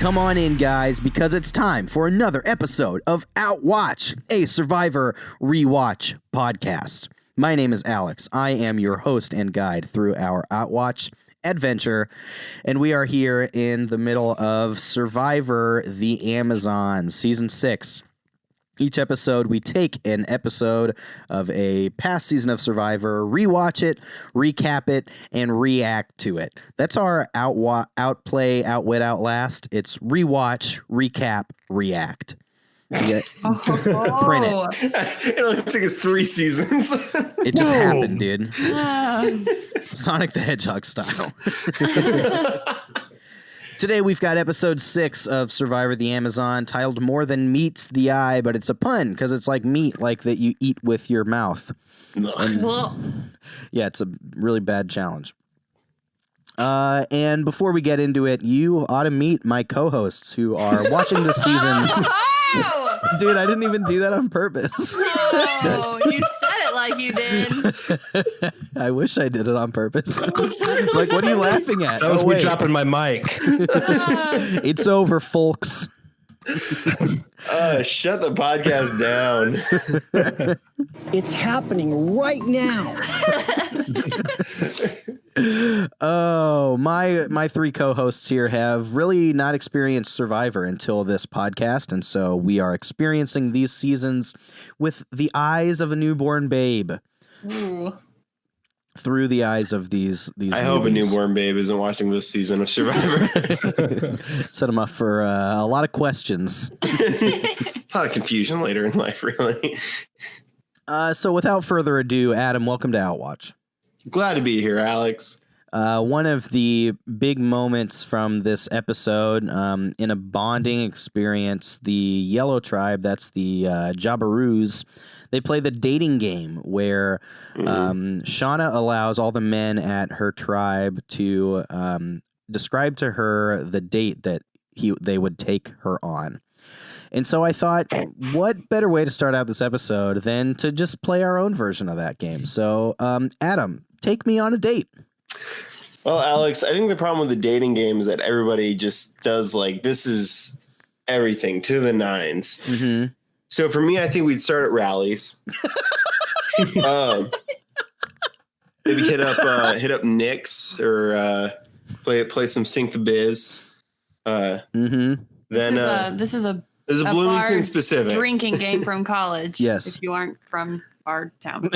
Come on in, guys, because it's time for another episode of Outwatch, a Survivor Rewatch podcast. My name is Alex. I am your host and guide through our Outwatch adventure, and we are here in the middle of Survivor the Amazon, Season 6. Each episode, we take an episode of a past season of Survivor, rewatch it, recap it, and react to it. That's our outplay, outwit, outlast. It's rewatch, recap, react. Print it. It only took us 3 seasons. It just happened, dude. Sonic the Hedgehog style. Today we've got episode 6 of Survivor the Amazon, titled More Than Meets the Eye, but it's a pun because it's like meat, like that you eat with your mouth. Yeah, it's a really bad challenge. And before we get into it, you ought to meet my co-hosts who are watching this season. Dude, I didn't even do that on purpose. Oh, you said it like you did. I wish I did it on purpose. Like, what are you laughing at? That was me dropping my mic. It's over, folks. Shut the podcast down. It's happening right now. Oh, my 3 co-hosts here have really not experienced Survivor until this podcast, and so we are experiencing these seasons with the eyes of a newborn babe. Ooh. Through the eyes of these I hope a newborn babe isn't watching this season of Survivor. Set them up for a lot of questions. A lot of confusion later in life, really. So without further ado, Adam, welcome to Outwatch. Glad to be here, Alex. One of the big moments from this episode, in a bonding experience, the Yellow Tribe, that's the Jabiroos, they play the dating game where Shauna allows all the men at her tribe to describe to her the date that they would take her on. And so I thought, what better way to start out this episode than to just play our own version of that game? So, Adam, take me on a date. Well, Alex, I think the problem with the dating game is that everybody just does like, this is everything to the nines. Mm-hmm. So for me, I think we'd start at rallies. Maybe hit up Nick's or play some Sync the Biz. Mm-hmm. Then this is a Bloomington specific drinking game from college. Yes. If you aren't from our town.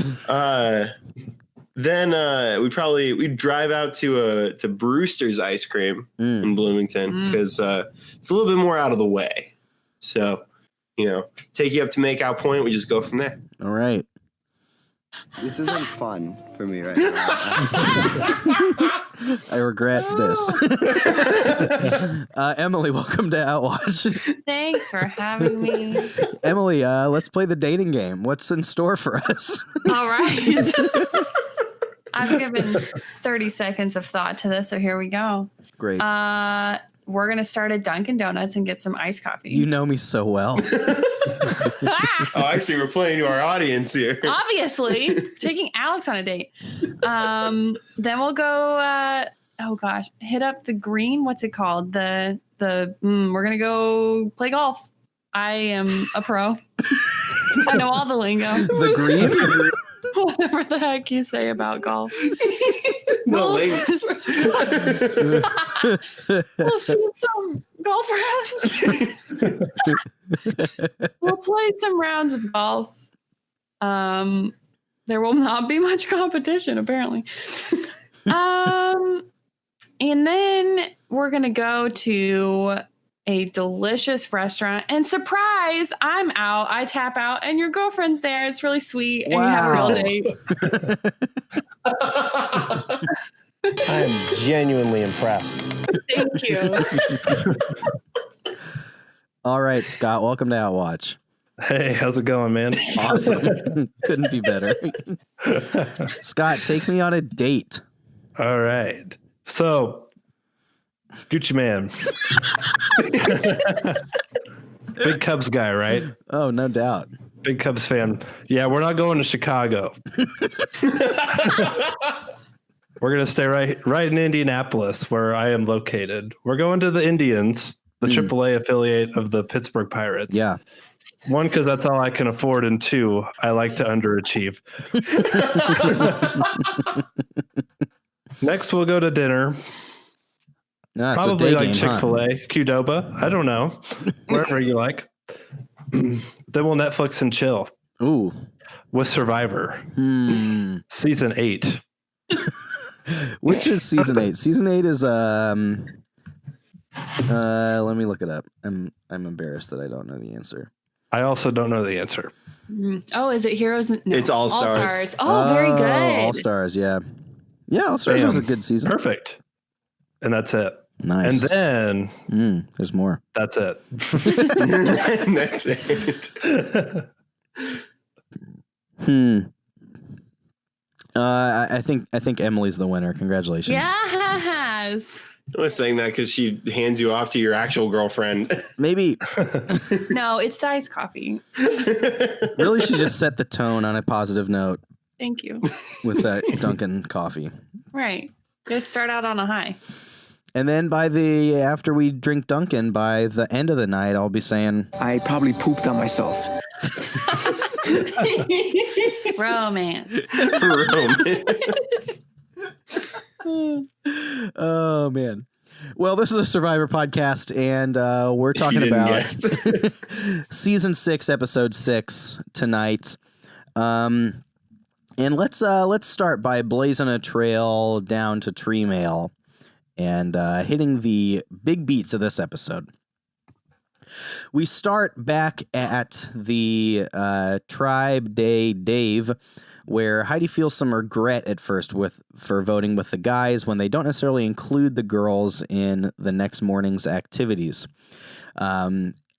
Then we'd drive out to Brewster's Ice Cream in Bloomington because it's a little bit more out of the way. So, take you up to Makeout Point. We just go from there. All right. This isn't fun for me right now. I regret this. Emily, welcome to Outwatch. Thanks for having me. Emily, let's play the dating game. What's in store for us? All right. I've given 30 seconds of thought to this, so here we go. Great. We're going to start at Dunkin' Donuts and get some iced coffee. You know me so well. Oh, I see. We're playing to our audience here. Obviously. Taking Alex on a date. Then we'll go, hit up the green. What's it called? We're going to go play golf. I am a pro. I know all the lingo. The green? Whatever the heck you say about golf. No links. We'll shoot some golf rounds. We'll play some rounds of golf. There will not be much competition, apparently. And then we're going to go to a delicious restaurant, and surprise, I'm out. I tap out, and your girlfriend's there. It's really sweet, and you have a real date. I'm genuinely impressed. Thank you. All right, Scott, welcome to Outwatch. Hey, how's it going, man? Awesome. Couldn't be better. Scott, take me on a date. All right. So, Gucci Man. Big Cubs guy, right? Oh, no doubt. Big Cubs fan. Yeah, we're not going to Chicago. We're going to stay right in Indianapolis, where I am located. We're going to the Indians, the AAA affiliate of the Pittsburgh Pirates. Yeah. One, because that's all I can afford, and two, I like to underachieve. Next, we'll go to dinner. No, it's a Probably day like game, Chick-fil-A, Qdoba. I don't know. Wherever you like. Then we'll Netflix and chill Ooh. with Survivor. Season 8. Which is season 8? Season 8 is let me look it up. I'm embarrassed that I don't know the answer. I also don't know the answer. Oh, is it Heroes? No. It's All Stars. Oh, very good. All Stars, yeah. Yeah, All Stars Bam. was a good season. Perfect. And that's it. Nice. And then there's more. that's it. That's it. I think Emily's the winner. Congratulations. Yes. I was saying that because she hands you off to your actual girlfriend. Maybe No, it's the iced coffee. really she just set the tone on a positive note Thank you. with that Dunkin' coffee. Right. Just start out on a high. And then after we drink Dunkin', by the end of the night, I'll be saying, I probably pooped on myself. Romance. oh man. Well, this is a Survivor podcast, and we're talking about season 6, episode 6 tonight. And let's start by blazing a trail down to Tree Mail and hitting the big beats of this episode. We start back at the Tribe Day Dave, where Heidi feels some regret at first for voting with the guys when they don't necessarily include the girls in the next morning's activities.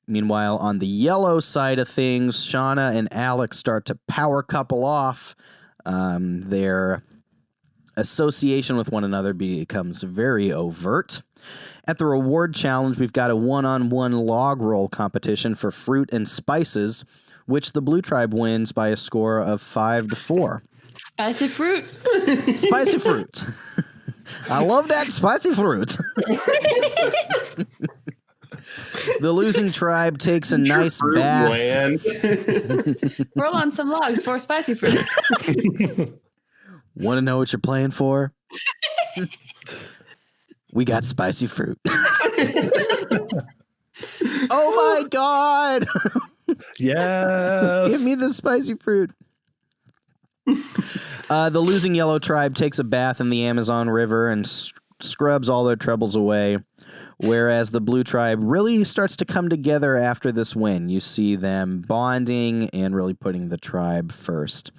Meanwhile, on the yellow side of things, Shauna and Alex start to power couple off. Their association with one another becomes very overt. At the reward challenge, we've got a one-on-one log roll competition for fruit and spices, which the Blue Tribe wins by a score of 5-4. Spicy fruit. Spicy fruit. I love that spicy fruit. The losing tribe takes a nice bath. Roll on some logs for spicy fruit. Want to know what you're playing for? We got spicy fruit. Oh my God. Yeah. Give me the spicy fruit. The losing yellow tribe takes a bath in the Amazon River and scrubs all their troubles away, whereas the blue tribe really starts to come together after this win. You see them bonding and really putting the tribe first.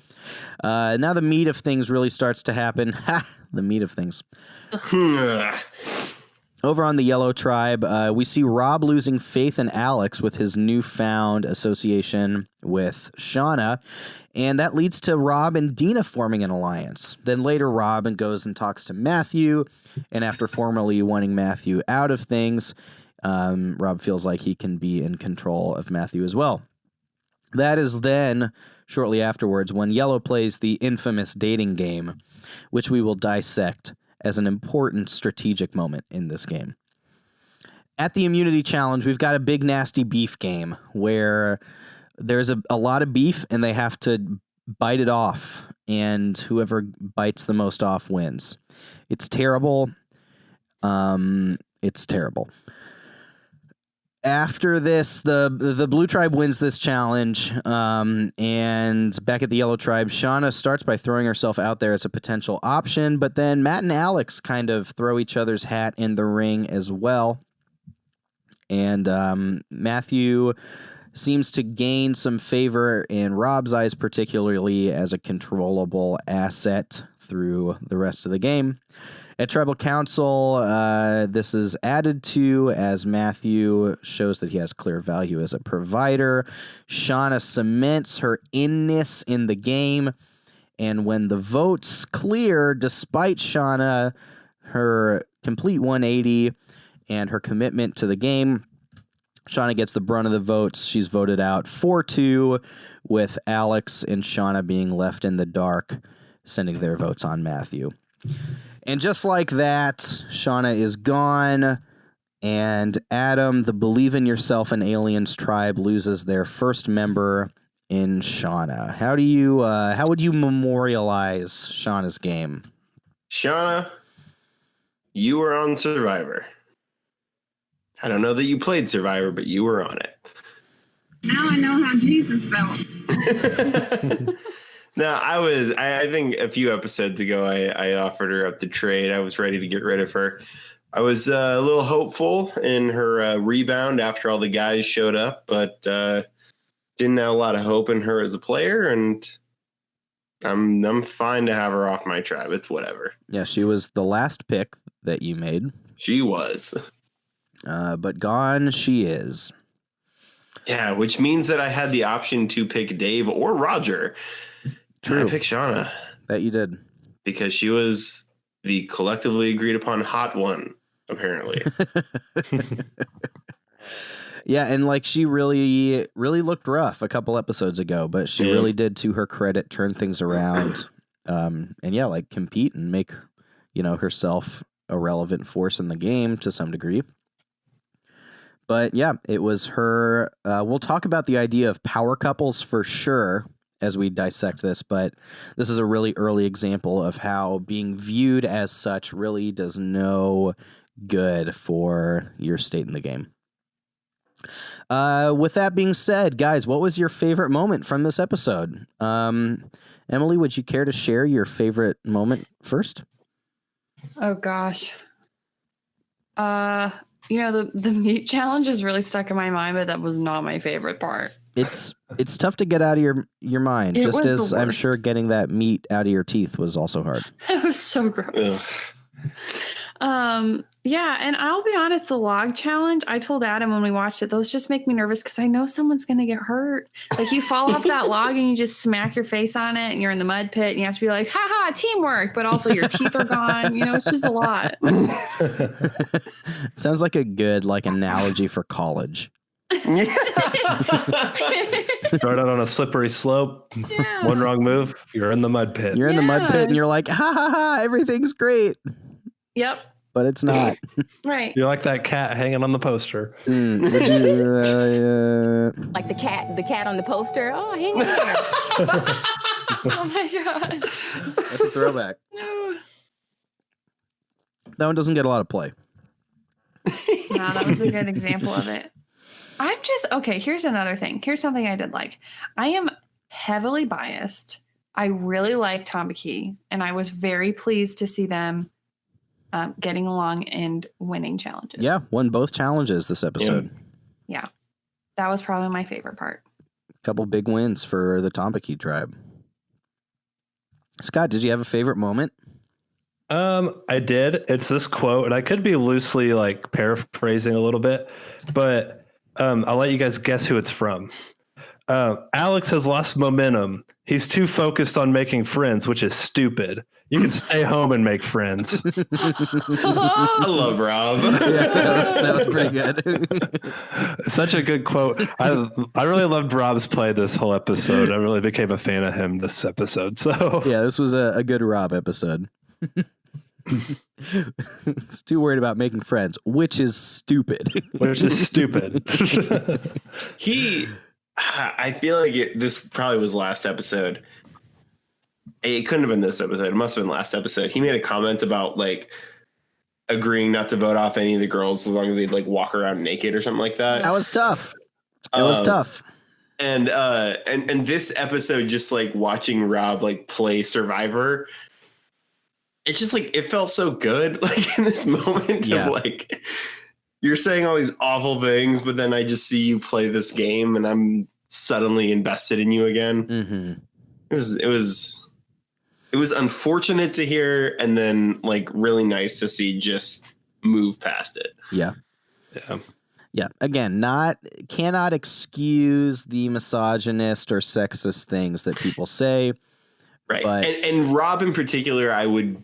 Now the meat of things really starts to happen. The meat of things. Over on the yellow tribe, we see Rob losing faith in Alex with his newfound association with Shauna, and that leads to Rob and Dina forming an alliance. Then later, Rob goes and talks to Matthew, and after formally wanting Matthew out of things, Rob feels like he can be in control of Matthew as well. That is then, shortly afterwards, when Yellow plays the infamous dating game, which we will dissect as an important strategic moment in this game. At the immunity challenge, we've got a big nasty beef game where there's a lot of beef and they have to bite it off, and whoever bites the most off wins. It's terrible. It's terrible. After this, the blue tribe wins this challenge, and back at the yellow tribe, Shauna starts by throwing herself out there as a potential option, but then Matt and Alex kind of throw each other's hat in the ring as well. And Matthew seems to gain some favor in Rob's eyes, particularly as a controllable asset through the rest of the game. At Tribal Council, this is added to as Matthew shows that he has clear value as a provider. Shauna cements her inness in the game, and when the votes clear, despite Shauna, her complete 180 and her commitment to the game, Shauna gets the brunt of the votes. She's voted out 4-2, with Alex and Shauna being left in the dark, sending their votes on Matthew. And just like that, Shauna is gone, And Adam, the Believe in Yourself and Aliens tribe, loses their first member in Shauna. How would you memorialize Shauna's game? Shauna, you were on Survivor. I don't know that you played Survivor, but you were on it. Now I know how Jesus felt. No, I think a few episodes ago, I offered her up to trade. I was ready to get rid of her. I was a little hopeful in her rebound after all the guys showed up, but didn't have a lot of hope in her as a player, and I'm fine to have her off my tribe. It's whatever. Yeah, she was the last pick that you made. She was. But gone she is. Yeah, which means that I had the option to pick Dave or Roger. True. I picked Shauna. That you did. Because she was the collectively agreed upon hot one, apparently. Yeah, and like she really looked rough a couple episodes ago, but she really did, to her credit, turn things around. And yeah, like compete and make, herself a relevant force in the game to some degree. But yeah, it was her. We'll talk about the idea of power couples for sure as we dissect this, but this is a really early example of how being viewed as such really does no good for your state in the game. With that being said, guys, what was your favorite moment from this episode? Emily, would you care to share your favorite moment first? Oh gosh. The meat challenge is really stuck in my mind, but that was not my favorite part. It's tough to get out of your mind, just as I'm sure getting that meat out of your teeth was also hard. It was so gross. Yeah, and I'll be honest, the log challenge, I told Adam when we watched it, those just make me nervous because I know someone's going to get hurt. Like you fall off that log and you just smack your face on it and you're in the mud pit and you have to be like, haha, teamwork, but also your teeth are gone. It's just a lot. Sounds like a good analogy for college. Start out on a slippery slope. Yeah. One wrong move, you're in the mud pit. You're in the mud pit and you're like, ha ha ha, everything's great. Yep. But it's not. Right. You're like that cat hanging on the poster. Would you, Like the cat on the poster. Oh, hang in there. Oh my God. That's a throwback. No. That one doesn't get a lot of play. No, that was a good example of it. Here's another thing. Here's something I did like. I am heavily biased. I really like Tamaki, and I was very pleased to see them getting along and winning challenges. Yeah, won both challenges this episode. Yeah. That was probably my favorite part. Couple big wins for the Tamaki tribe. Scott, did you have a favorite moment? I did. It's this quote, and I could be loosely paraphrasing a little bit, but I'll let you guys guess who it's from. Alex has lost momentum. He's too focused on making friends, which is stupid. You can stay home and make friends. I love Rob. Yeah, that was pretty good. Such a good quote. I really loved Rob's play this whole episode. I really became a fan of him this episode. So yeah, this was a good Rob episode. He's too worried about making friends, which is stupid. I feel like this probably was last episode. It couldn't have been this episode. It must have been last episode. He made a comment about agreeing not to vote off any of the girls as long as they'd walk around naked or something like that. That was tough. It was tough. And this episode, just watching Rob play Survivor, it's just it felt so good. In this moment of you're saying all these awful things, but then I just see you play this game and I'm suddenly invested in you again. Mm-hmm. It was unfortunate to hear, and then really nice to see just move past it. Yeah. Again, cannot excuse the misogynist or sexist things that people say. Right. But, and Rob in particular, I would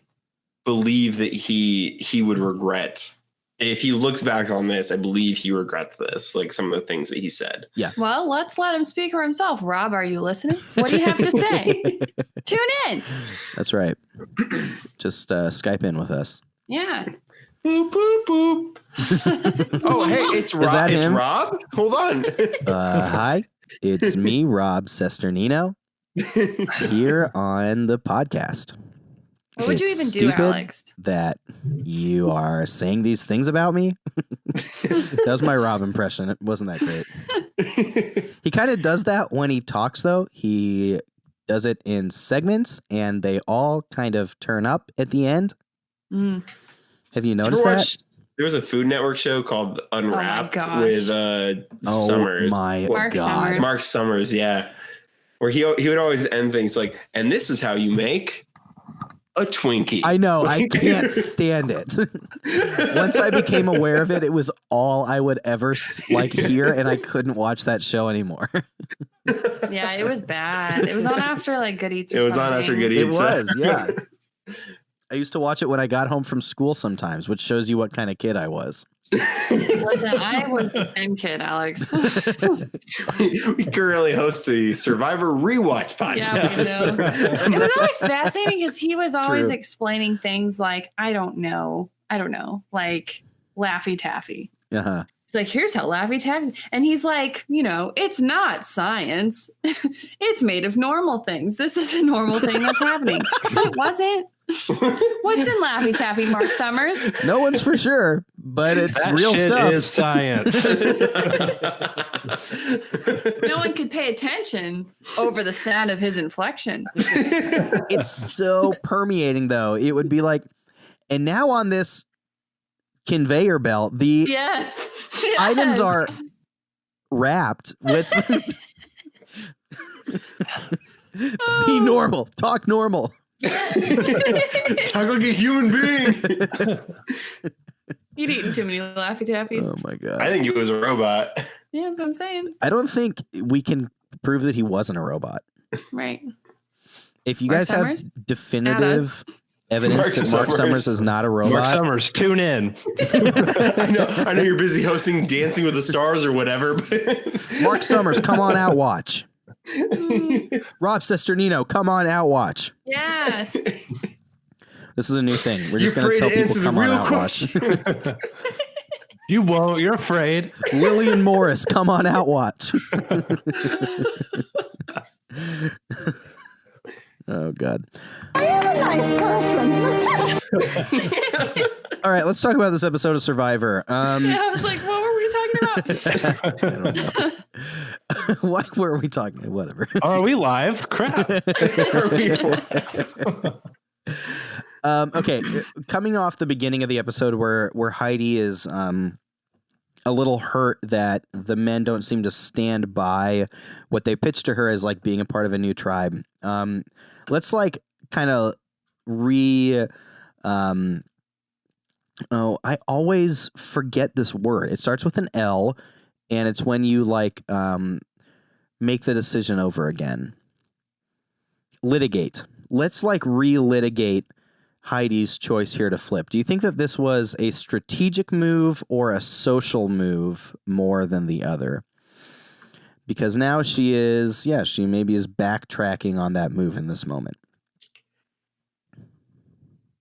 believe that he would regret. If he looks back on this, I believe he regrets this, some of the things that he said. Yeah. Well, let's let him speak for himself. Rob, are you listening? What do you have to say? Tune in. That's right. Just Skype in with us. Yeah. Boop, boop, boop. Oh, hey, it's Rob. that It's him? Rob. Hold on. Hi, it's me, Rob Sesternino, here on the podcast. What would you It's even do, stupid Alex? that you are saying these things about me. That was my Rob impression. It wasn't that great. He kind of does that when he talks, though. He does it in segments, and they all kind of turn up at the end. Mm. Have you noticed that? There was a Food Network show called Unwrapped gosh. with Summers. My Mark God. Summers. Mark Summers, yeah. Where he would always end things like, and this is how you make a Twinkie. I know. I can't stand it. Once I became aware of it, it was all I would ever hear, and I couldn't watch that show anymore. Yeah, it was bad. It was on after like Good Eats. Or It was something. on after Good It Eats. was, yeah. I used to watch it when I got home from school sometimes, which shows you what kind of kid I was. Listen, I was the same kid, Alex. We currently host a Survivor Rewatch podcast. Yeah, we know. It was always fascinating because he was always True. explaining things like, I don't know, like Laffy Taffy. Uh-huh. It's like, here's how Laffy Taffy, and he's like, it's not science. It's made of normal things. This is a normal thing that's happening. It wasn't. What's in Laffy Taffy, Mark Summers? No one's for sure, but it's That real shit stuff. is science. No one could pay attention over the sound of his inflection. It's so permeating, though. It would be like, and now on this conveyor belt, the Yeah. items are wrapped with be normal, talk normal. Talk like a human being. You'd eaten too many Laffy Taffies. Oh my God. I think it was a robot. Yeah, that's what I'm saying. I don't think we can prove that he wasn't a robot. Right. If you Mark guys Summers? have definitive evidence Mark that Mark Summers. Summers is not a Mark robot, Summers, tune in. I know you're busy hosting Dancing with the Stars or whatever. But Mark Summers, come on Outwatch. Rob Sesternino, come on Outwatch. Yeah. This is a new thing. We're You're just going to tell afraid to people answer the come on real Outwatch. question. You won't. You're afraid. Lillian Morris, come on Outwatch. Oh God. I am a nice person. All right, let's talk about this episode of Survivor. Yeah, I was like, what were we talking about? I don't know. What were we talking? Whatever. Are we live? Crap. Okay, coming off the beginning of the episode where Heidi is a little hurt that the men don't seem to stand by what they pitched to her as like being a part of a new tribe. Let's like kind of I always forget this word. It starts with an L, and it's when you like make the decision over again. Litigate. Let's like relitigate Heidi's choice here to flip. Do you think that this was a strategic move or a social move more than the other? Because now she maybe is backtracking on that move in this moment.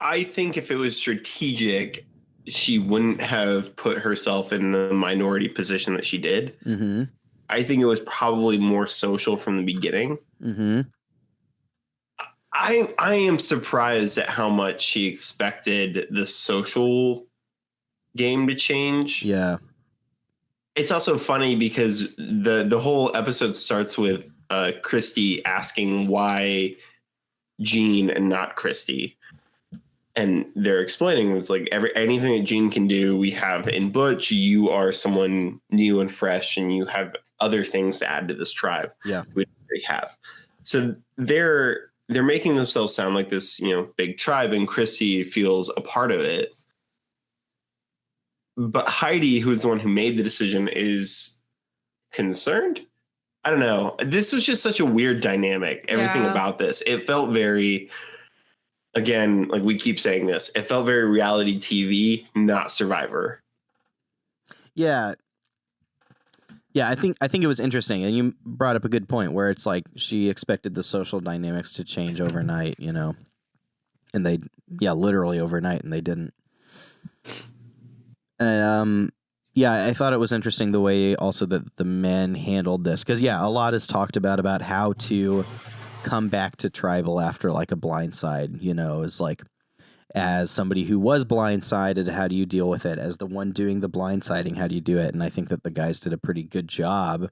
I think if it was strategic, she wouldn't have put herself in the minority position that she did. Mm-hmm. I think it was probably more social from the beginning. Mm-hmm. I am surprised at how much she expected the social game to change. Yeah. It's also funny because the whole episode starts with Christy asking why Gene and not Christy. And they're explaining it's like anything that Gene can do, we have in Butch. You are someone new and fresh, and you have other things to add to this tribe. Yeah, we already have. So they're making themselves sound like this, big tribe, and Christy feels a part of it. But Heidi, who's the one who made the decision, is concerned. I don't know. This was just such a weird dynamic. Everything about this, it felt very. Again, like we keep saying this, it felt very reality TV, not Survivor. Yeah. Yeah, I think it was interesting, and you brought up a good point where it's like she expected the social dynamics to change overnight, and they literally overnight, and they didn't. Yeah, I thought it was interesting the way also that the men handled this, because a lot is talked about how to come back to tribal after like a blindside. Is like, as somebody who was blindsided, how do you deal with it? As the one doing the blindsiding, how do you do it? And I think that the guys did a pretty good job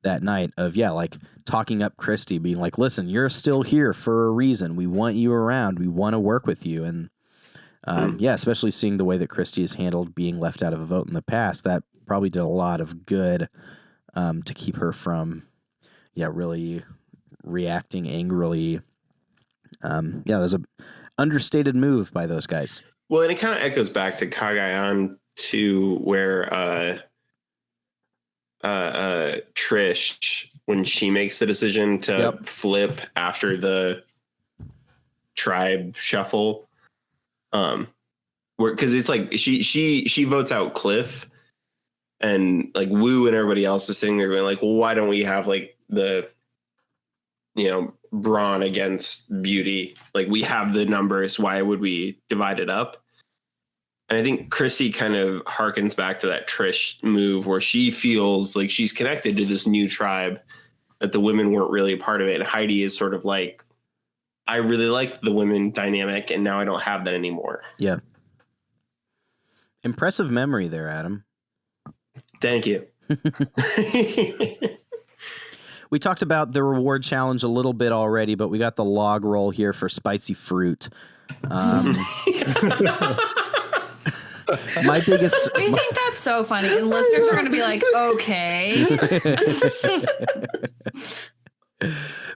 that night of like talking up Christy, being like, listen, you're still here for a reason. We want you around. We want to work with you. And especially seeing the way that Christy has handled being left out of a vote in the past, that probably did a lot of good to keep her from really reacting angrily. There's a understated move by those guys. Well, and it kind of echoes back to Kagayan too, where Trish, when she makes the decision to flip after the tribe shuffle, because it's like she votes out Cliff, and like Wu and everybody else is sitting there going like, well, why don't we have like the brawn against beauty? Like, we have the numbers, why would we divide it up? And I think Chrissy kind of harkens back to that Trish move where she feels like she's connected to this new tribe, that the women weren't really a part of it. And Heidi is sort of like, I really like the women dynamic, and now I don't have that anymore. Yeah. Impressive memory there, Adam. Thank you. We talked about the reward challenge a little bit already, but we got the log roll here for spicy fruit. My biggest... We think that's so funny, and listeners are going to be like, okay.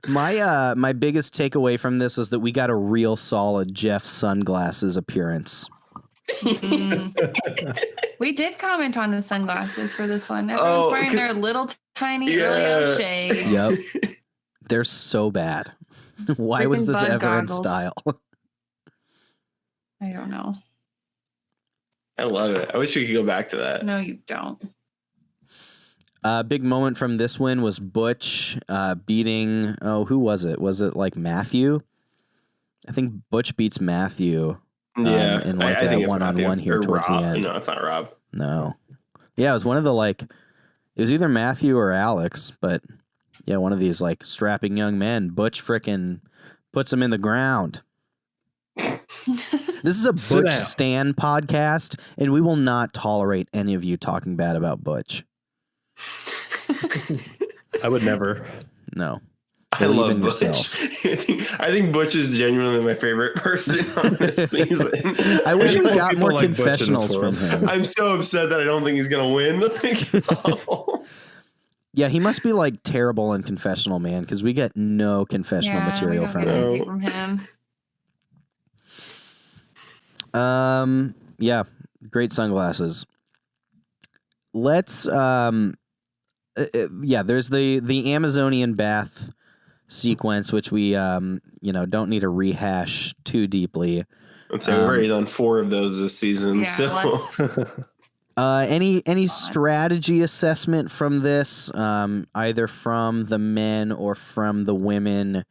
My biggest takeaway from this is that we got a real solid Jeff Sunglasses appearance. We did comment on the sunglasses for this one. Everyone's wearing their little tiny Elio shades. Yep. They're so bad. Why was this ever goggles. in style? I don't know. I love it. I wish we could go back to that. No, you don't. Big moment from this win was Butch beating, who was it? Was it like Matthew? I think Butch beats Matthew. In like I think a one-on-one here or towards Rob. the end. No, it's not Rob. No. Yeah, it was one of the it was either Matthew or Alex, but one of these like strapping young men. Butch frickin' puts him in the ground. This is a Butch Stan podcast, and we will not tolerate any of you talking bad about Butch. I would never. No. I love Butch. I think Butch is genuinely my favorite person on this season. I wish we got more like confessionals from him. I'm so upset that I don't think he's going to win. Like, it's awful. Yeah, he must be like terrible in confessional, man, because we get no confessional material from him. Yeah, great sunglasses. Let's there's the Amazonian bath sequence, which we don't need to rehash too deeply. So we've already done 4 of those this season. Any strategy assessment from this, either from the men or from the women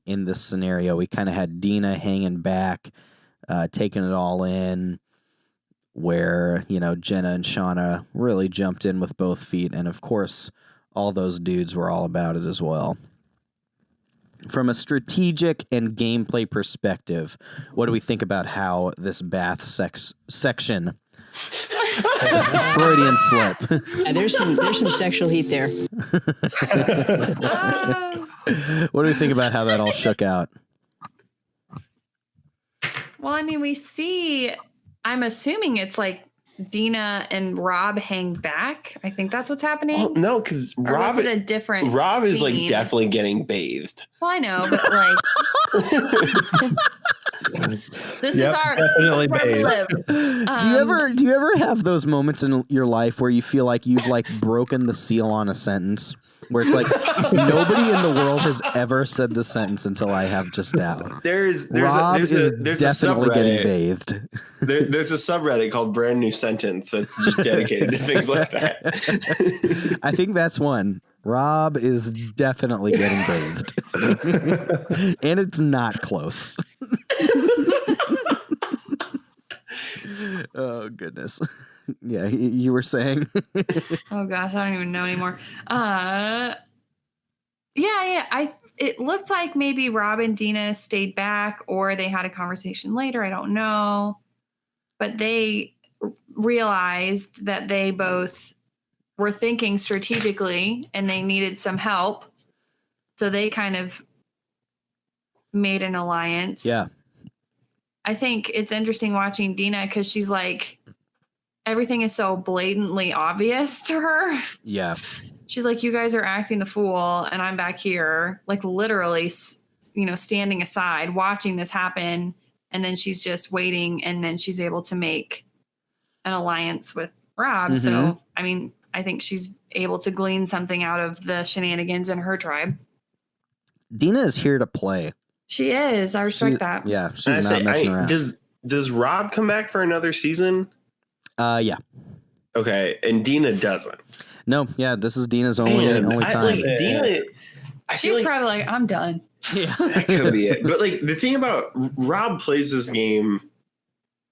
in this scenario? We kind of had Dina hanging back, taking it all in, where Jenna and Shauna really jumped in with both feet, and of course all those dudes were all about it as well. From a strategic and gameplay perspective, what do we think about how this bath section Freudian slip. There's some sexual heat there. What do we think about how that all shook out? Well, I mean, we see, I'm assuming it's like Dina and Rob hang back. I think that's what's happening. Well, no, because Rob is a different Rob scene? is like definitely getting bathed. Well, I know, but like this is our definitely where we live. Do you ever have those moments in your life where you feel like you've like broken the seal on a sentence? Where it's like nobody in the world has ever said the sentence until I have just now. Rob is definitely getting bathed. There's a subreddit called Brand New Sentence that's just dedicated to things like that. I think that's one. Rob is definitely getting bathed. And it's not close. Oh goodness. Yeah, you were saying. Oh gosh, I don't even know anymore. It looked like maybe Rob and Dina stayed back, or they had a conversation later. I don't know, but they realized that they both were thinking strategically, and they needed some help, so they kind of made an alliance. Yeah. I think it's interesting watching Dina because she's like, everything is so blatantly obvious to her. Yeah. She's like, you guys are acting the fool, and I'm back here, like literally, standing aside, watching this happen. And then she's just waiting, and then she's able to make an alliance with Rob. Mhm. So, I mean, I think she's able to glean something out of the shenanigans in her tribe. Dina is here to play. She is. I respect that. Yeah, she's not messing around. Does Rob come back for another season? Yeah. Okay, and Dina doesn't. No, yeah, this is Dina's only time. Like, Dina, I feel She's like probably like, I'm done. Yeah. that could be it. But like the thing about Rob plays this game,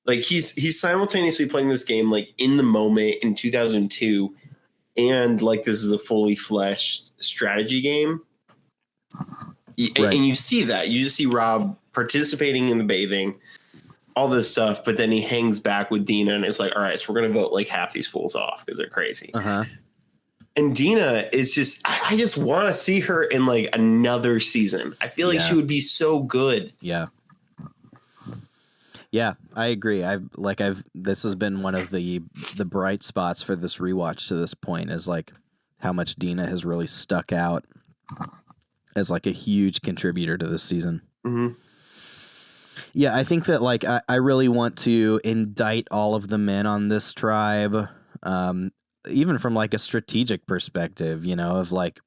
like he's simultaneously playing this game like in the moment in 2002, and like this is a fully fleshed strategy game. Right. And you see that. You just see Rob participating in the bathing, all this stuff, but then he hangs back with Dina and it's like, all right, so we're going to vote like half these fools off because they're crazy. Uh-huh. And Dina is just, I just want to see her in like another season. I feel like she would be so good. Yeah. Yeah, I agree. This has been one of the bright spots for this rewatch to this point, is like how much Dina has really stuck out as like a huge contributor to this season. Mm-hmm. Yeah, I think that like I really want to indict all of the men on this tribe, even from like a strategic perspective, you know, of like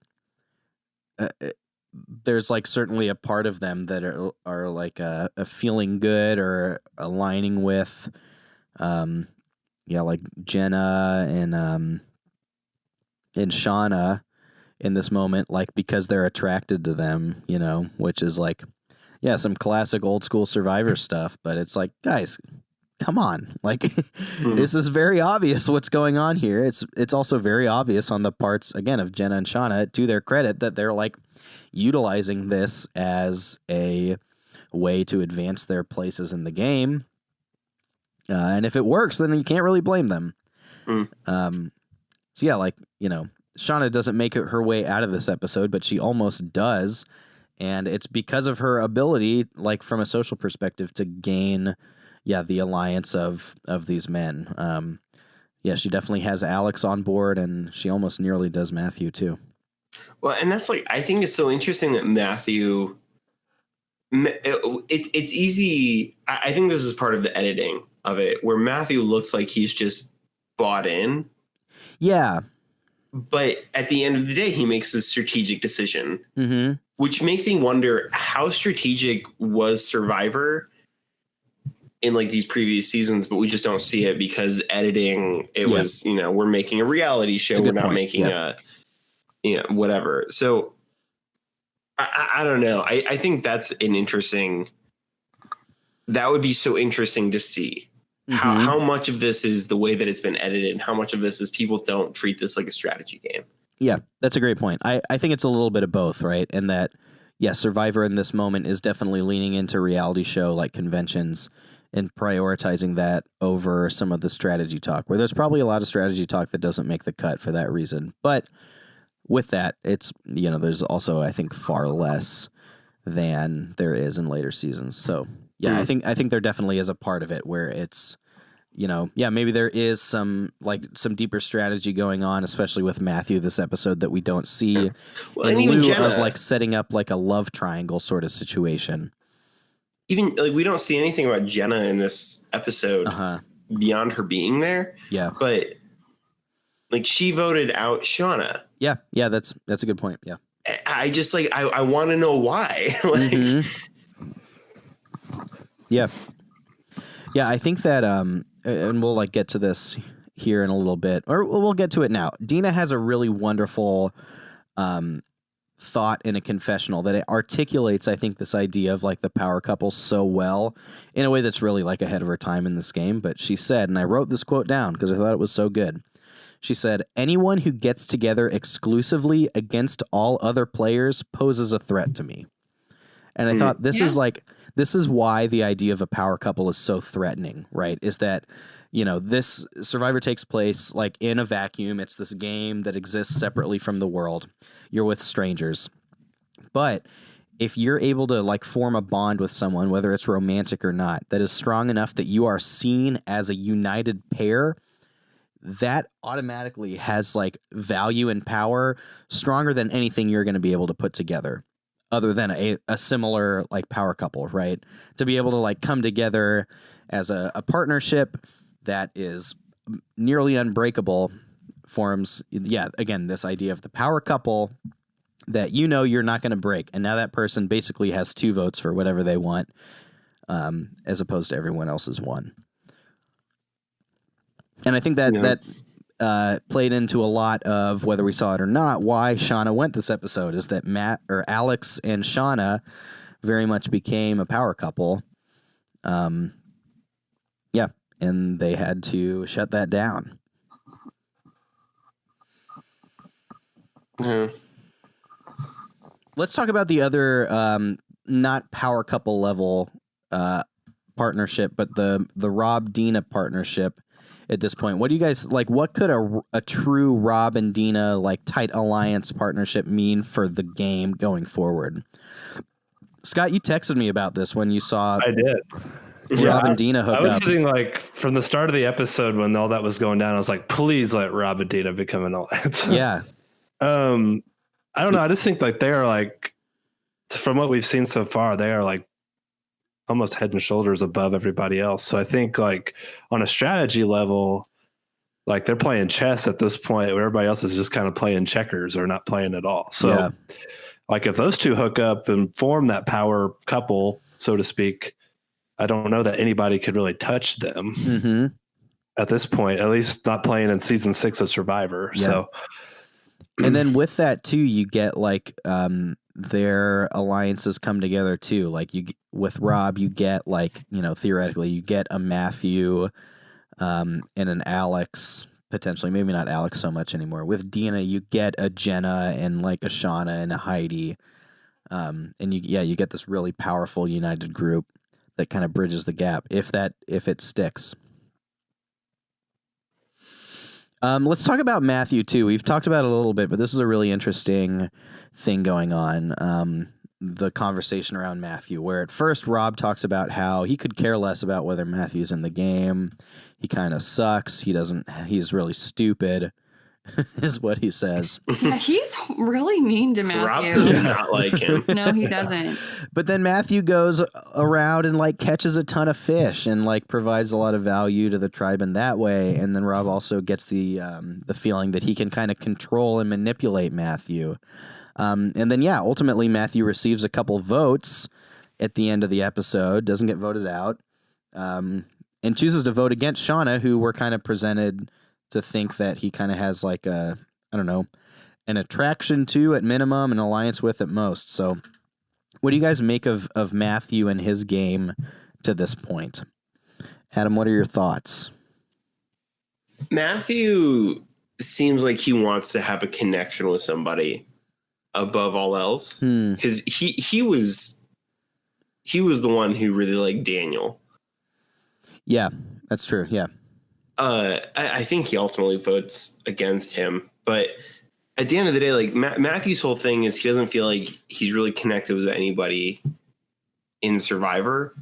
there's like certainly a part of them that are like a feeling good or aligning with, like Jenna and Shauna in this moment, like because they're attracted to them, you know, which is like, yeah, some classic old school Survivor stuff, but it's like, guys, come on. Like this is very obvious what's going on here. It's also very obvious on the parts, again, of Jenna and Shauna, to their credit, that they're like utilizing this as a way to advance their places in the game. And if it works, then you can't really blame them. So yeah, like, you know, Shauna doesn't make it her way out of this episode, but she almost does. And it's because of her ability, like from a social perspective, to gain, the alliance of these men. She definitely has Alex on board, and she almost nearly does Matthew too. Well, and that's like, I think it's so interesting that Matthew, it's easy. I think this is part of the editing of it, where Matthew looks like he's just bought in. Yeah. But at the end of the day, he makes this strategic decision, Mm-hmm. which makes me wonder, how strategic was Survivor in like these previous seasons, but we just don't see it because editing, it was, you know, we're making a reality show. We're not making whatever. So I don't know. I think that's that would be so interesting to see. How much of this is the way that it's been edited and how much of this is people don't treat this like a strategy game. Yeah, that's a great point. I think it's a little bit of both, right? And that, Survivor in this moment is definitely leaning into reality show like conventions and prioritizing that over some of the strategy talk, where there's probably a lot of strategy talk that doesn't make the cut for that reason. But with that, it's, there's also, I think, far less than there is in later seasons. So I think there definitely is a part of it where it's, maybe there is some deeper strategy going on, especially with Matthew this episode, that we don't see in lieu Jenna, of like setting up like a love triangle sort of situation. Even like we don't see anything about Jenna in this episode beyond her being there. Yeah. But like she voted out Shauna. Yeah. Yeah. That's a good point. Yeah. I just like, I want to know why. Yeah. Yeah. I think that, and we'll like get to this here in a little bit, or we'll get to it now. Dina has a really wonderful, thought in a confessional that it articulates, I think, this idea of like the power couple so well in a way that's really like ahead of her time in this game. But she said, and I wrote this quote down because I thought it was so good. She said, "Anyone who gets together exclusively against all other players poses a threat to me." And I thought this is why the idea of a power couple is so threatening, right? Is that, you know, this Survivor takes place like in a vacuum. It's this game that exists separately from the world. You're with strangers. But if you're able to like form a bond with someone, whether it's romantic or not, that is strong enough that you are seen as a united pair, that automatically has like value and power stronger than anything you're going to be able to put together other than a similar like power couple, right? To be able to like come together as a partnership that is nearly unbreakable forms, again, this idea of the power couple that you know you're not going to break. And now that person basically has 2 votes for whatever they want, as opposed to everyone else's 1. And I think that played into a lot of, whether we saw it or not, why Shauna went this episode, is that Alex and Shauna very much became a power couple. And they had to shut that down. Yeah. Let's talk about the other, not power couple level partnership, but the Rob Dina partnership. At this point, what do you guys like? What could a true Rob and Dina like tight alliance partnership mean for the game going forward? Scott, you texted me about this when you saw. I did. Rob and Dina hook up. I was sitting like from the start of the episode when all that was going down. I was like, please let Rob and Dina become an alliance. Yeah. I don't know. I just think like they are like, from what we've seen so far, they are like almost head and shoulders above everybody else. So I think like on a strategy level, like they're playing chess at this point where everybody else is just kind of playing checkers or not playing at all. So like if those two hook up and form that power couple, so to speak, I don't know that anybody could really touch them at this point, at least not playing in season 6 of Survivor. Yeah. So, and then with that too, you get like, their alliances come together too. Like with Rob, you get like, you know, theoretically you get a Matthew, and an Alex, potentially, maybe not Alex so much anymore. With Dina, you get a Jenna and like a Shauna and a Heidi. And you get this really powerful united group that kind of bridges the gap if it sticks. Let's talk about Matthew too. We've talked about it a little bit, but this is a really interesting thing going on. The conversation around Matthew, where at first Rob talks about how he could care less about whether Matthew's in the game. He kind of sucks. He's really stupid, is what he says. Yeah, he's really mean to Matthew. Rob does not like him. No, he doesn't. But then Matthew goes around and like catches a ton of fish and like provides a lot of value to the tribe in that way. And then Rob also gets the feeling that he can kind of control and manipulate Matthew. And then ultimately Matthew receives a couple votes at the end of the episode, doesn't get voted out, and chooses to vote against Shauna, who were kind of presented to think that he kind of has like an attraction to at minimum, an alliance with at most. So what do you guys make of Matthew and his game to this point? Adam, what are your thoughts? Matthew seems like he wants to have a connection with somebody above all else, because he was the one who really liked Daniel. Yeah, that's true. Yeah. I think he ultimately votes against him, but at the end of the day, like Matthew's whole thing is he doesn't feel like he's really connected with anybody in Survivor.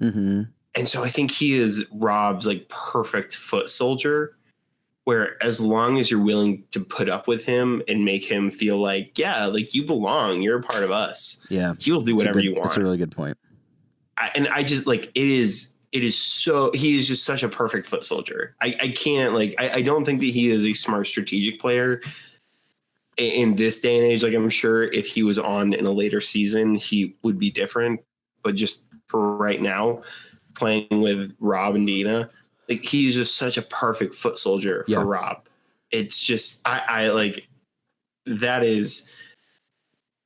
Mm-hmm. And so I think he is Rob's like perfect foot soldier, where as long as you're willing to put up with him and make him feel like, yeah, like you belong, you're a part of us. Yeah. He will do whatever you want. That's a really good point. I just like, he is just such a perfect foot soldier. I can't I don't think that he is a smart strategic player in this day and age. Like I'm sure if he was on in a later season, he would be different, but just for right now, playing with Rob and Dina, like he's just such a perfect foot soldier for Rob. It's just, I like, that is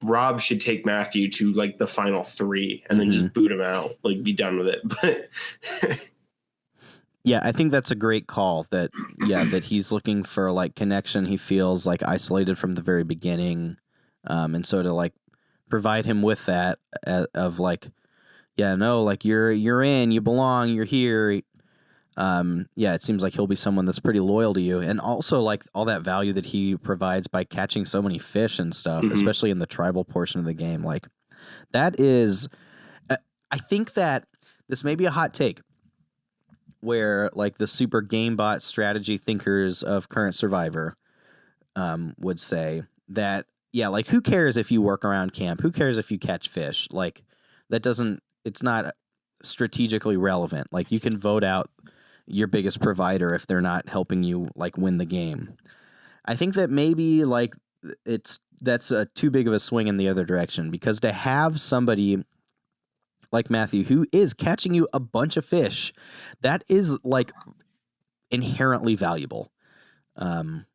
Rob should take Matthew to like the final 3 and then just boot him out, like be done with it. But yeah, I think that's a great call that he's looking for like connection. He feels like isolated from the very beginning. And so to like provide him with that of like, yeah, no, like you're in, you belong, you're here. It seems like he'll be someone that's pretty loyal to you, and also like all that value that he provides by catching so many fish and stuff, especially in the tribal portion of the game. Like that is, I think that this may be a hot take where like the super gamebot strategy thinkers of current Survivor would say that, yeah, like who cares if you work around camp? Who cares if you catch fish? Like it's not strategically relevant. Like you can vote out your biggest provider if they're not helping you like win the game. I think that maybe like that's too big of a swing in the other direction, because to have somebody like Matthew who is catching you a bunch of fish, that is like inherently valuable to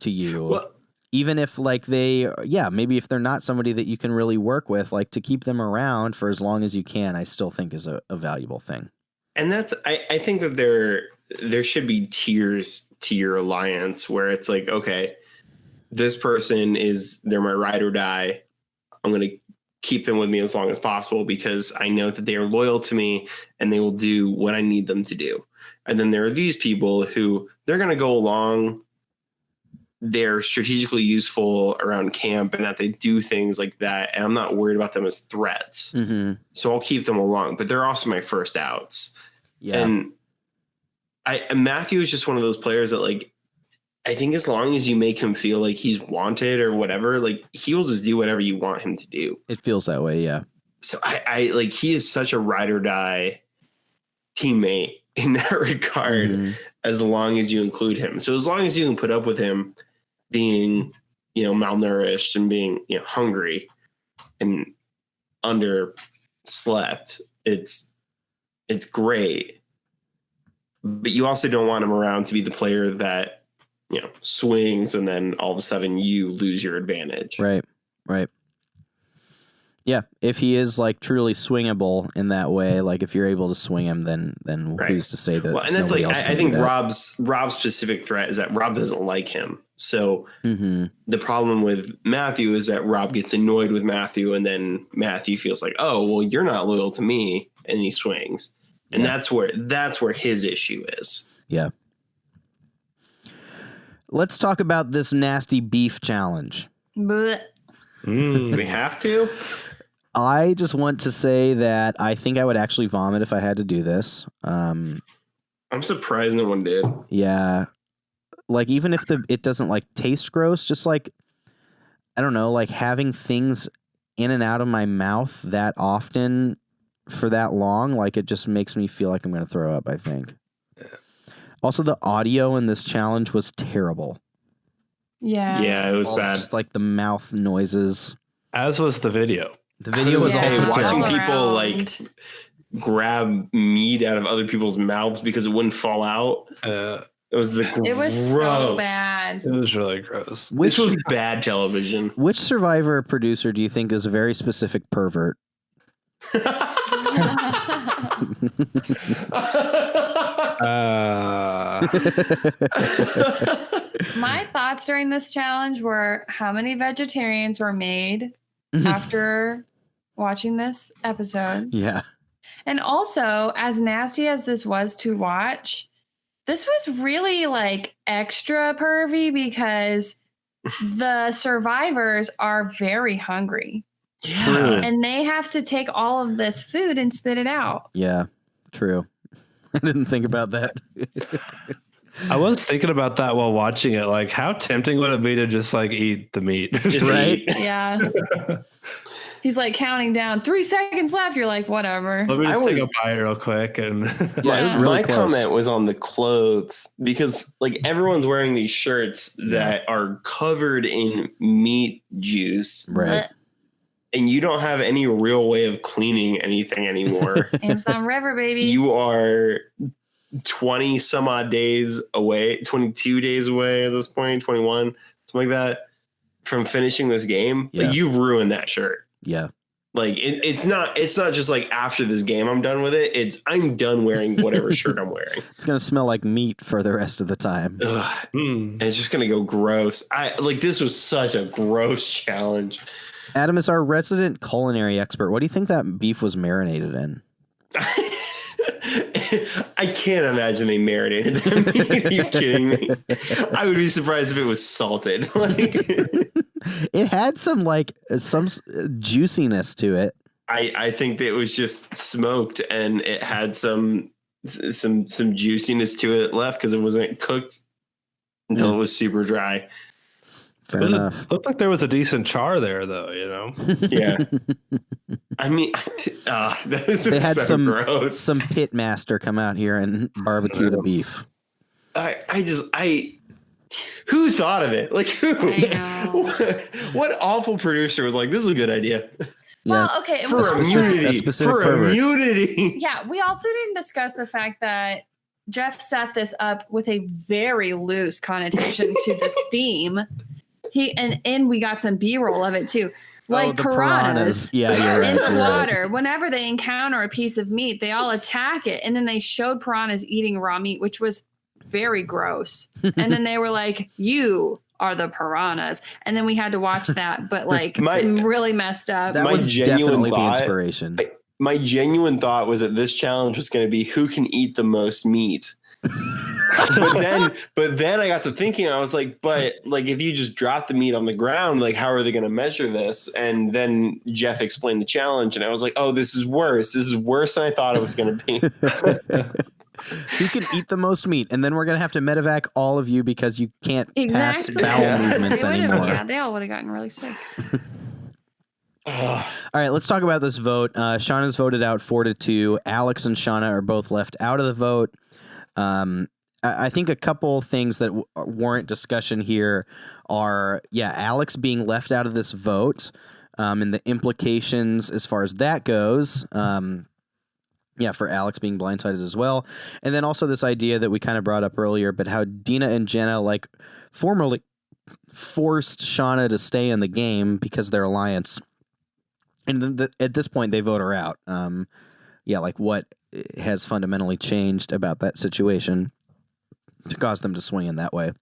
you. Well, even if like maybe if they're not somebody that you can really work with, like to keep them around for as long as you can, I still think is a valuable thing. And that's, I think that there should be tiers to your alliance where it's like, okay, this person they're my ride or die. I'm going to keep them with me as long as possible because I know that they are loyal to me and they will do what I need them to do. And then there are these people who they're going to go along. They're strategically useful around camp and that they do things like that. And I'm not worried about them as threats. So I'll keep them along, but they're also my first outs. Yeah. And Matthew is just one of those players that like, I think as long as you make him feel like he's wanted or whatever, like he will just do whatever you want him to do. It feels that way. Yeah. So I like, he is such a ride or die teammate in that regard, as long as you include him. So as long as you can put up with him being, malnourished and being, hungry and underslept, it's great. But you also don't want him around to be the player that, swings and then all of a sudden you lose your advantage. Right. Yeah, if he is like truly swingable in that way, like if you're able to swing him, then who's to say that? Well, and that's like I think Rob's specific threat is that Rob doesn't like him. So the problem with Matthew is that Rob gets annoyed with Matthew, and then Matthew feels like, oh, well, you're not loyal to me, and he swings, and that's where his issue is. Yeah. Let's talk about this nasty beef challenge. Blech. We have to. I just want to say that I think I would actually vomit if I had to do this. I'm surprised no one did. Yeah. Like, even if it doesn't like taste gross, just like, I don't know, like having things in and out of my mouth that often for that long, like it just makes me feel like I'm going to throw up, I think. Yeah. Also, the audio in this challenge was terrible. Yeah. Yeah, it was bad. Just like the mouth noises. As was the video. The video was also watching terrible. people like grab meat out of other people's mouths because it wouldn't fall out. It was It was so bad. It was really gross. This was bad television. Which Survivor producer do you think is a very specific pervert? My thoughts during this challenge were how many vegetarians were made after watching this episode. Yeah. And also, as nasty as this was to watch, this was really like extra pervy because the survivors are very hungry. Yeah. And they have to take all of this food and spit it out. Yeah, true. I didn't think about that. I was thinking about that while watching it. Like, how tempting would it be to just like eat the meat? Right? Yeah. He's like counting down 3 seconds left. You're like, whatever. Let me take a bite real quick. And yeah, it was really my close. comment was on the clothes because like everyone's wearing these shirts that are covered in meat juice. Right. And you don't have any real way of cleaning anything anymore. Amazon River, baby. You are 20 some odd days away, 22 days away at this point, 21, something like that, from finishing this game, Yeah. like, you've ruined that shirt. Yeah. Like it's not just like after this game I'm done with it. I'm done wearing whatever shirt I'm wearing. It's gonna smell like meat for the rest of the time. Ugh. And it's just gonna go gross. This was such a gross challenge. Adam is our resident culinary expert. What do you think that beef was marinated in? I can't imagine they marinated that meat. Are you kidding me? I would be surprised if it was salted. It had some juiciness to it. I think that it was just smoked and it had some juiciness to it left because it wasn't cooked until it was super dry. Fair enough. Looked like there was a decent char there, though. You know. Yeah. I mean, that was They had so gross. some pit master come out here and barbecue the beef. Who thought of it? Like, who? I know. What awful producer was like, this is a good idea? Well, okay. and For we also- specific For pervert. immunity. Yeah, we also didn't discuss the fact that Jeff set this up with a very loose connotation to the theme. And we got some B-roll of it too. Like the piranhas. Yeah, you're right. In the you're right. water, whenever they encounter a piece of meat, they all attack it. And then they showed piranhas eating raw meat, which was very gross. And then they were like, you are the piranhas. And then we had to watch that, but really messed up. That My was genuine definitely the thought- inspiration. My genuine thought was that this challenge was going to be who can eat the most meat. but then I got to thinking, I was like, if you just drop the meat on the ground, like, how are they going to measure this? And then Jeff explained the challenge, and I was like, oh, this is worse. This is worse than I thought it was going to be. Who can eat the most meat? And then we're gonna have to medevac all of you because you can't pass Exactly. bowel movements They would've- anymore. Yeah, they all would have gotten really sick. All right, let's talk about this vote. Shauna's voted out 4-2. Alex and Shauna are both left out of the vote. I think a couple things that warrant discussion here are, Alex being left out of this vote, and the implications as far as that goes. For Alex being blindsided as well. And then also this idea that we kind of brought up earlier, but how Dina and Jenna formerly forced Shauna to stay in the game because their alliance. And then at this point, they vote her out. What has fundamentally changed about that situation to cause them to swing in that way?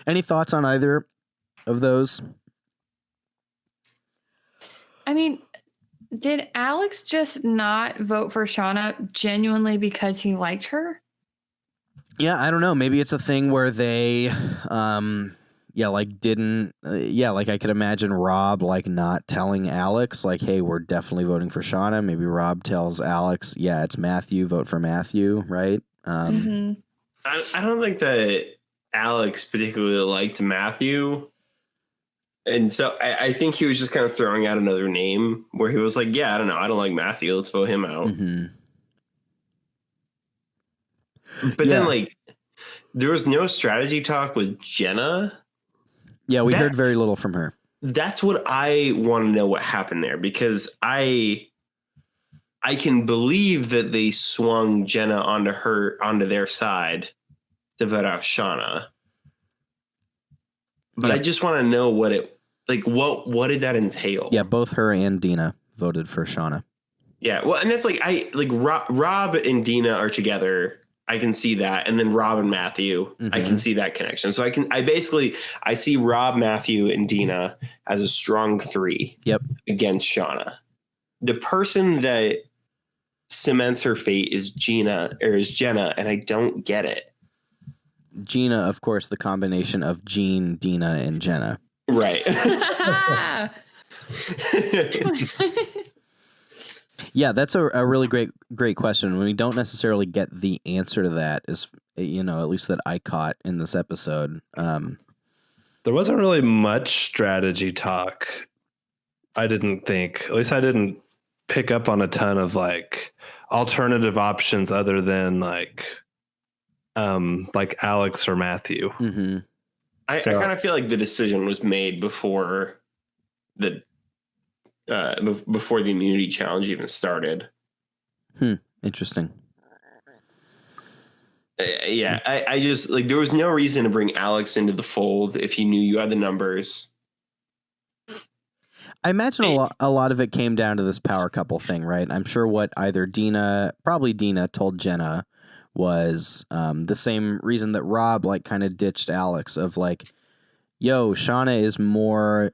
Any thoughts on either of those? I mean, did Alex just not vote for Shauna genuinely because he liked her? Yeah, I don't know. Maybe it's a thing where they, didn't. I could imagine Rob not telling Alex hey, we're definitely voting for Shauna. Maybe Rob tells Alex, it's Matthew. Vote for Matthew, right? Mm-hmm. I don't think that Alex particularly liked Matthew. And so I think he was just kind of throwing out another name where he was like, yeah, I don't know. I don't like Matthew. Let's vote him out. Mm-hmm. But then there was no strategy talk with Jenna. Yeah, we heard very little from her. That's what I want to know what happened there, because I can believe that they swung Jenna onto their side to vote out Shauna. But I just want to know what did that entail? Yeah, both her and Dina voted for Shauna. Yeah, well, and that's Rob and Dina are together. I can see that, and then Rob and Matthew, I can see that connection. So I see Rob, Matthew, and Dina as a strong three. Yep. Against Shauna. The person that cements her fate is Jenna, and I don't get it. Gina, of course, the combination of Jean, Dina, and Jenna. Right. Yeah, that's a really great question. We don't necessarily get the answer to that, as at least that I caught in this episode. There wasn't really much strategy talk. I didn't think. At least I didn't pick up on a ton of alternative options other than Alex or Matthew. Mm-hmm. I kind of feel like the decision was made before the immunity challenge even started. Interesting. I just there was no reason to bring Alex into the fold if you knew you had the numbers. I imagine a lot of it came down to this power couple thing, right? I'm sure what either probably Dina told Jenna was the same reason that Rob like kind of ditched Alex of like, yo, Shauna is more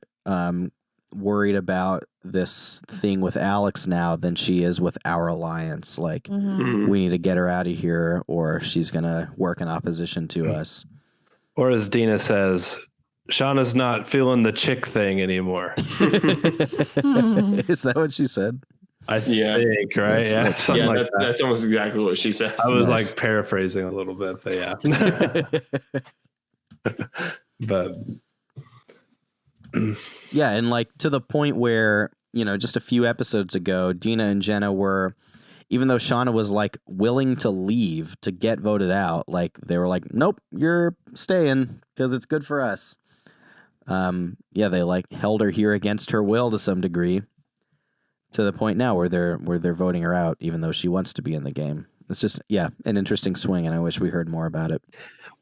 worried about this thing with Alex now than she is with our alliance. Like, we need to get her out of here or she's going to work in opposition to us. Or as Dina says, Shauna's not feeling the chick thing anymore. Is that what she said? I think, right? That's almost exactly what she says. I was like paraphrasing a little bit, but yeah. But yeah, and like to the point where, just a few episodes ago, Dina and Jenna were, even though Shauna was like willing to leave to get voted out, like they were like, nope, you're staying because it's good for us. They like held her here against her will to some degree, to the point now where they're voting her out, even though she wants to be in the game. It's just, an interesting swing, and I wish we heard more about it.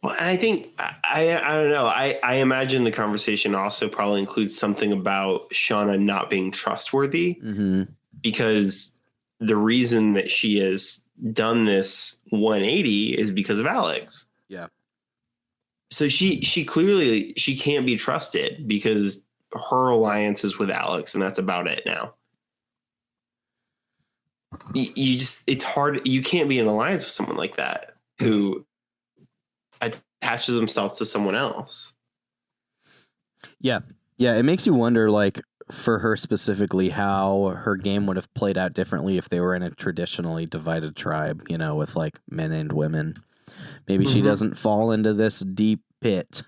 Well, I think I don't know. I imagine the conversation also probably includes something about Shauna not being trustworthy, because the reason that she has done this 180 is because of Alex. Yeah. So she clearly she can't be trusted because her alliance is with Alex, and that's about it now. It's hard. You can't be in alliance with someone like that who attaches themselves to someone else. Yeah. It makes you wonder, like, for her specifically, how her game would have played out differently if they were in a traditionally divided tribe, with like men and women. Maybe she doesn't fall into this deep pit.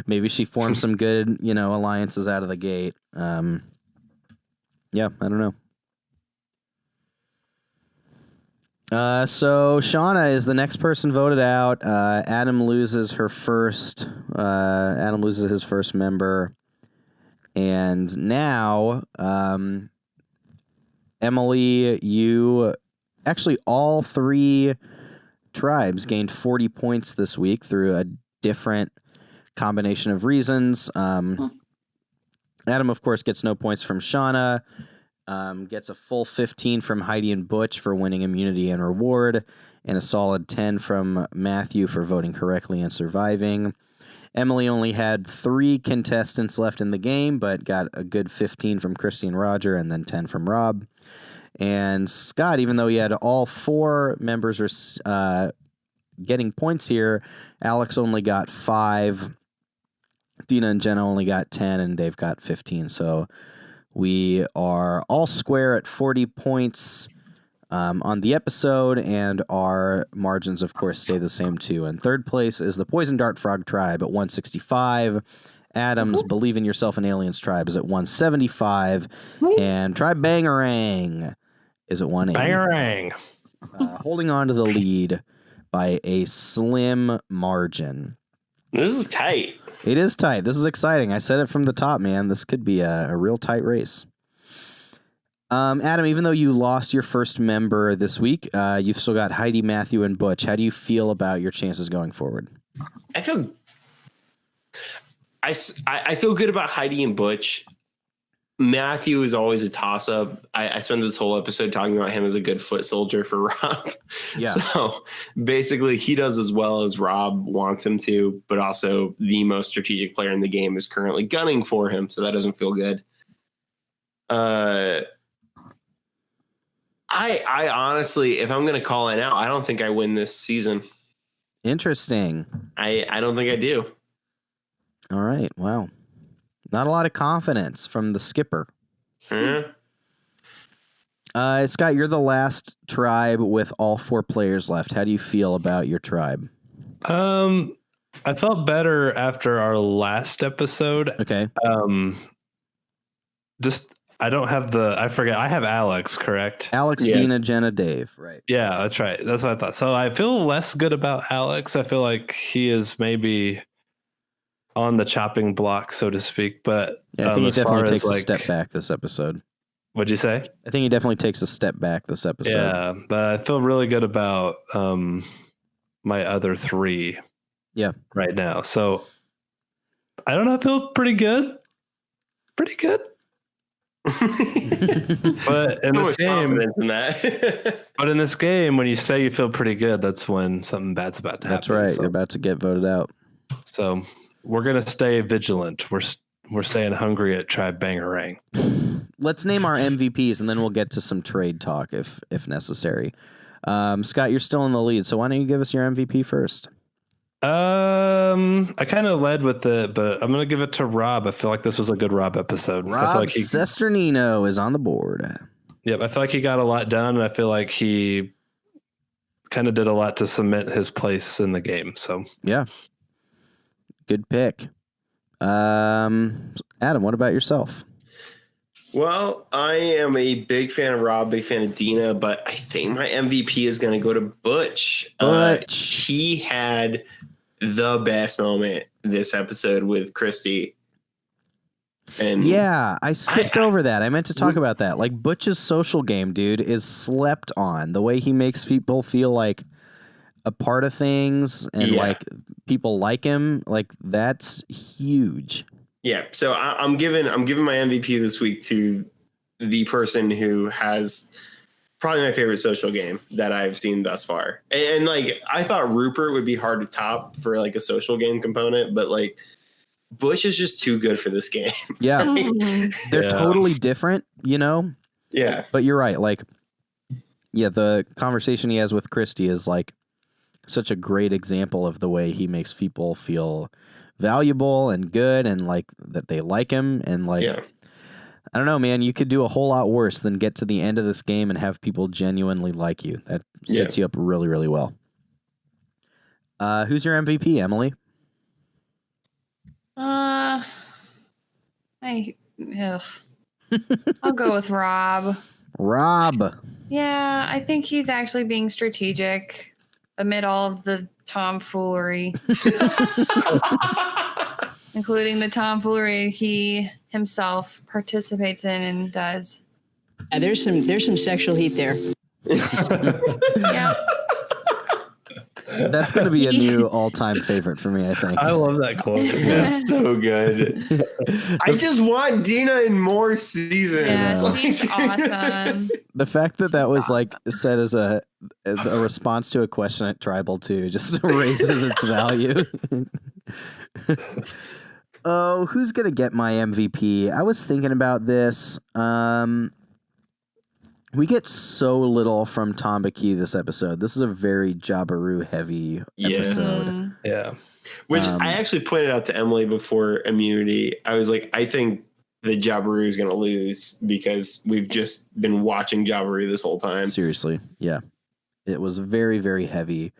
Maybe she forms some good, alliances out of the gate. I don't know. So Shauna is the next person voted out. Adam loses his first member. And now, Emily, you actually, all three tribes gained 40 points this week through a different combination of reasons. Adam, of course, gets no points from Shauna. Gets a full 15 from Heidi and Butch for winning immunity and reward, and a solid 10 from Matthew for voting correctly and surviving. Emily only had 3 contestants left in the game, but got a good 15 from Christy and Roger, and then 10 from Rob. And Scott, even though he had all 4 members getting points here, Alex only got 5. Dina and Jenna only got 10, and Dave got 15. So we are all square at 40 points on the episode, and our margins, of course, stay the same too. And third place is the Poison Dart Frog Tribe at 165. Adam's Believe in Yourself and Aliens Tribe is at 175. And Tribe Bangarang is at 180. Bangarang. Holding on to the lead by a slim margin. This is tight. It is tight. This is exciting. I said it from the top, man. This could be a real tight race. Adam, even though you lost your first member this week, you've still got Heidi, Matthew, and Butch. How do you feel about your chances going forward? I feel good about Heidi and Butch. Matthew is always a toss-up. I spent this whole episode talking about him as a good foot soldier for Rob. Yeah. So basically, he does as well as Rob wants him to, but also the most strategic player in the game is currently gunning for him, so that doesn't feel good. I honestly, if I'm going to call it out, I don't think I win this season. Interesting. I don't think I do. All right. Wow. Not a lot of confidence from the skipper. Huh? Scott, you're the last tribe with all 4 players left. How do you feel about your tribe? I felt better after our last episode. Okay. I don't have I forget. I have Alex, correct? Alex, Yeah. Dina, Jenna, Dave. Right. Yeah, that's right. That's what I thought. So I feel less good about Alex. I feel like he is maybe on the chopping block, so to speak. But Yeah, I think he as far definitely as, takes a like, step back this episode. What'd you say? I think he definitely takes a step back this episode. Yeah, but I feel really good about my other 3. Yeah. Right now. So I don't know. I feel pretty good. Pretty good. But in So this much game, confidence in that. when you say you feel pretty good, that's when something bad's about to happen. That's right. So, You're about to get voted out. so we're gonna stay vigilant. We're staying hungry at Try Bangarang. Let's name our MVPs, and then we'll get to some trade talk if necessary. Scott, you're still in the lead, so why don't you give us your MVP first? I kind of led with it, but I'm gonna give it to Rob. I feel like this was a good Rob episode. I feel Rob like Sesternino is on the board. Yep, I feel like he got a lot done, and I feel like he kind of did a lot to cement his place in the game. So Yeah, good pick. Adam, what about yourself? Well, I am a big fan of Rob, big fan of Dina, but I think my MVP is going to go to Butch. Butch. He had the best moment this episode with Christy. And Yeah, I skipped over that. I meant to talk about that. Like, Butch's social game, dude, is slept on. The way he makes people feel like a part of things and like people like him, like that's huge. Yeah, so I'm giving my MVP this week to the person who has probably my favorite social game that I've seen thus far. And like I thought Rupert would be hard to top for like a social game component, but like Butch is just too good for this game. Yeah. They're totally different, you know? Yeah. But you're right. Like, yeah, the conversation he has with Christy is like such a great example of the way he makes people feel valuable and good and like that they like him. And like, I don't know, man, you could do a whole lot worse than get to the end of this game and have people genuinely like you. That sets you up really, really well. Who's your MVP, Emily? I'll go with Rob. Rob. Yeah, I think he's actually being strategic amid all of the tomfoolery, including the tomfoolery he himself participates in and does. Yeah, there's some sexual heat there. Yeah. That's going to be a new all-time favorite for me, I think. I love that quote. That's so good. I just want Dina in more seasons. Yeah, she's awesome. The fact that that was like said as a response to a question at Tribal 2 just raises its value. Oh, who's going to get my MVP? I was thinking about this. We get so little from Tombaki this episode. This is a very Jabiru heavy episode. Yeah. Which I actually pointed out to Emily before Immunity. I was like, I think the Jabiru is going to lose because we've just been watching Jabiru this whole time. Seriously. Yeah. It was very, very heavy.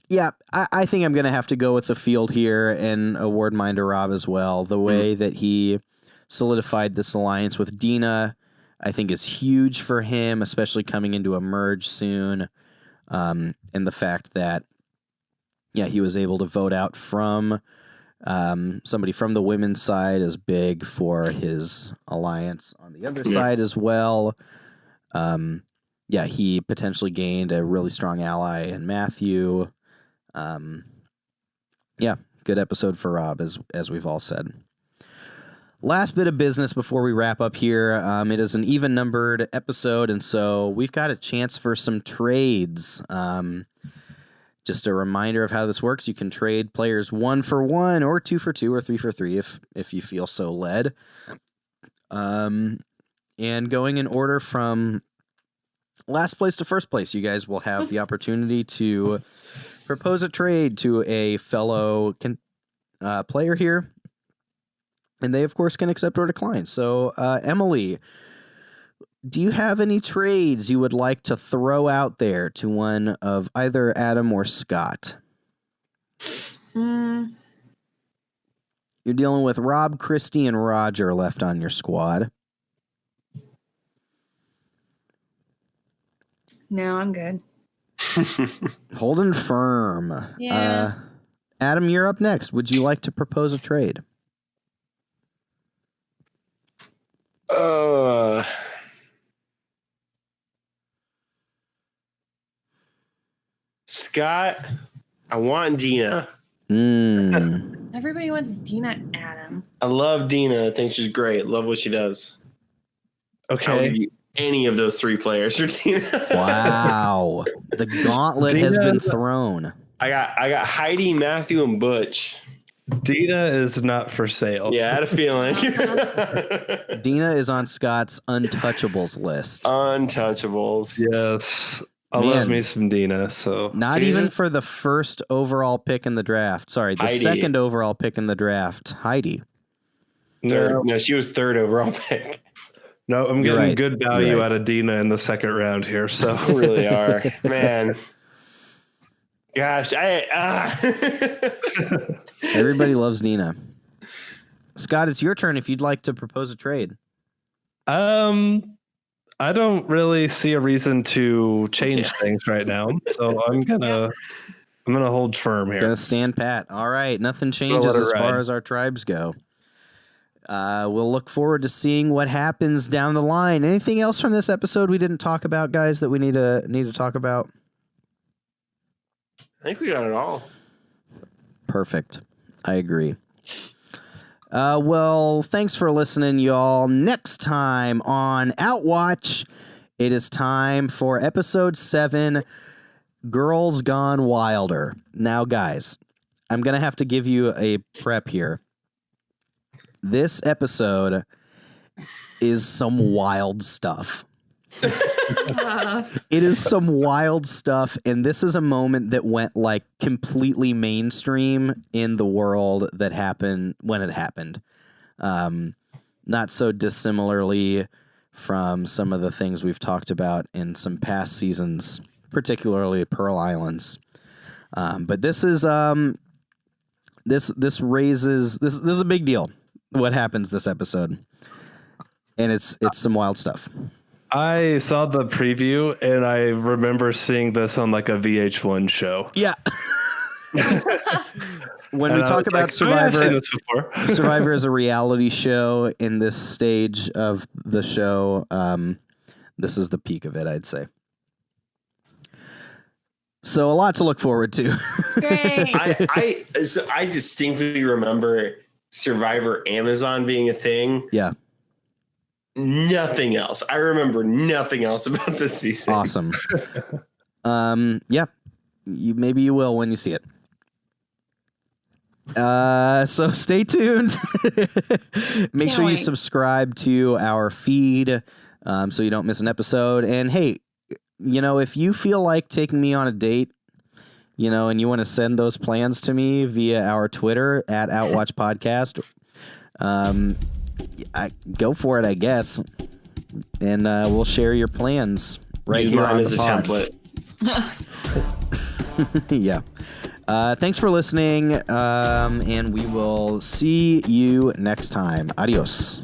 Yeah, I think I'm going to have to go with the field here and award mine to Rob as well. The way that he solidified this alliance with Dina, I think is huge for him, especially coming into a merge soon. And the fact that, he was able to vote out from somebody from the women's side is big for his alliance on the other side as well. He potentially gained a really strong ally in Matthew. Good episode for Rob, as we've all said. Last bit of business before we wrap up here. It is an even-numbered episode, and so we've got a chance for some trades. Just a reminder of how this works. You can trade players 1 for 1 or 2 for 2 or 3 for 3 if you feel so led. And going in order from last place to first place, you guys will have the opportunity to propose a trade to a fellow player here. And they, of course, can accept or decline. So, Emily, do you have any trades you would like to throw out there to one of either Adam or Scott? You're dealing with Rob, Christy, and Roger left on your squad. No, I'm good. Holding firm. Yeah. Adam, you're up next. Would you like to propose a trade? Scott, I want Dina. Everybody wants Dina Adam. I love Dina. I think she's great. Love what she does. Okay. I'll give you any of those 3 players for Dina. Wow. The gauntlet has been thrown. I got Heidi, Matthew, and Butch. Dina is not for sale. Yeah, I had a feeling. Dina is on Scott's untouchables list. Untouchables. Yes. I Man. love me some Dina. So Not even for the first overall pick in the draft. Sorry, the Heidi. second overall pick in the draft. Heidi. No, she was 3rd overall pick. No, I'm You're getting right. good value out of Dina in the second round here. So You really are, man. Gosh, Everybody loves Dina. Scott, it's your turn if you'd like to propose a trade. I don't really see a reason to change things right now, so I'm gonna hold firm here. Gonna stand pat. All right, nothing let changes it as far ride. as our tribes go. We'll look forward to seeing what happens down the line. Anything else from this episode we didn't talk about, guys, that we need to talk about? I think we got it all. Perfect. I agree. Well, thanks for listening, y'all. Next time on Outwatch, it is time for episode 7, Girls Gone Wilder. Now, guys, I'm going to have to give you a prep here. This episode is some wild stuff. It is some wild stuff, and this is a moment that went like completely mainstream in the world that happened when it happened. Not so dissimilarly from some of the things we've talked about in some past seasons, particularly Pearl Islands. But this is this is a big deal. What happens this episode, and it's some wild stuff. I saw the preview and I remember seeing this on like a VH1 show. Yeah. When And we I talk was about like, "Oh, yeah, I've Survivor, seen this before." Survivor is a reality show. In this stage of the show, this is the peak of it, I'd say. So a lot to look forward to. Great. I distinctly remember Survivor Amazon being a thing. Yeah. Nothing else. I remember nothing else about this season. Awesome. Yeah. Maybe you will when you see it. So stay tuned. Make sure you wait. subscribe to our feed so you don't miss an episode. And hey, if you feel like taking me on a date, and you want to send those plans to me via our Twitter at Outwatch Podcast, I go for it, I guess. And we'll share your plans right Use here mine on as the a pod. template. Yeah. Thanks for listening, and we will see you next time. Adios.